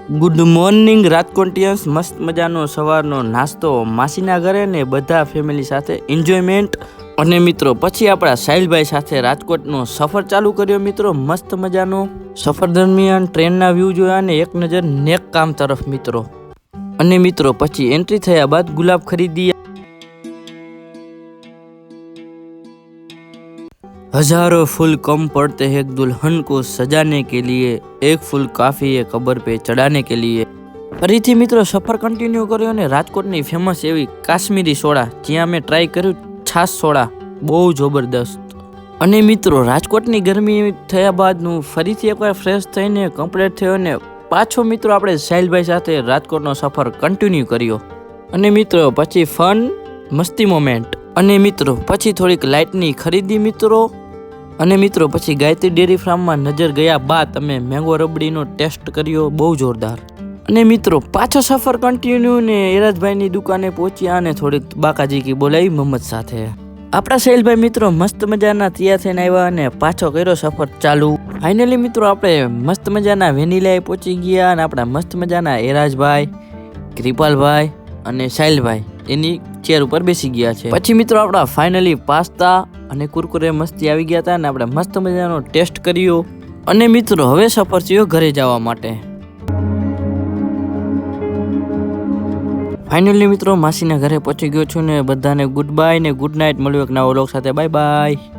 Good morning Rajkotians, મસ્ત મજાનો સવારનો નાસ્તો માસીના ઘરે ને બધા ફેમિલી સાથે એન્જોયમેન્ટ. અને મિત્રો પછી આપણા સાહિલભાઈ સાથે રાજકોટનો સફર ચાલુ કર્યો. મિત્રો મસ્ત મજાનો સફર દરમિયાન ટ્રેનના વ્યૂ જોયા અને એક નજર નેક કામ તરફ મિત્રો. અને મિત્રો પછી એન્ટ્રી થયા બાદ ગુલાબ ખરીદી. हजारों फूल कम पड़ते हैं एक दुल्हन को सजाने के लिए, एक फूल काफी है कब्र पे चढ़ाने के लिए. ફરીથી મિત્રો સફર કન્ટિન્યુ કર્યો અને રાજકોટની ફેમસ એવી કાશ્મીરી સોડા જ્યાં મેં ટ્રાય કર્યું છાશ સોડા, બહુ જબરદસ્ત. અને મિત્રો રાજકોટની ગરમી થયા બાદનું ફરીથી એકવાર ફ્રેશ થઈને કમ્પ્લીટ થયો અને પાછો મિત્રો આપણે સાહિલભાઈ સાથે રાજકોટનો સફર કન્ટિન્યુ કર્યો. અને મિત્રો પછી ફન મસ્તી મોમેન્ટ. અને મિત્રો પછી થોડીક લાઇટની ખરીદી મિત્રો. અને મિત્રો પછી ગાયત્રી ડેરી ફાર્મમાં નજર ગયા બાદ અમે મેંગો રબડીનો ટેસ્ટ કર્યો, બહુ જોરદાર. અને મિત્રો પાછો સફર કન્ટિન્યુ ને એરાજભાઈની દુકાને પહોંચ્યા અને થોડીક બાકાજીકી બોલાવી મમ્મદ સાથે. આપણા સાહિલભાઈ મિત્રો મસ્ત મજાના તૈયાર થઈને આવ્યા અને પાછો કર્યો સફર ચાલુ. ફાઇનલી મિત્રો આપણે મસ્ત મજાના વેનીલાએ પહોંચી ગયા અને આપણા મસ્ત મજાના એરાજભાઈ, કૃપાલભાઈ અને સાહિલભાઈ એની ચેર ઉપર બેસી ગયા છે. પછી મિત્રો આપણા ફાઇનલી પાસ્તા અને કુરકુરે મસ્તી આવી ગયા હતા અને આપણે મસ્ત મજાનો ટેસ્ટ કર્યો. અને મિત્રો હવે સફર થયો ઘરે જવા માટે. ફાઇનલી મિત્રો માસીના ઘરે પહોંચી ગયો છું ને બધાને ગુડ બાય ને ગુડ નાઇટ. મળ્યું એક નવા વ્લોગ સાથે. Bye bye.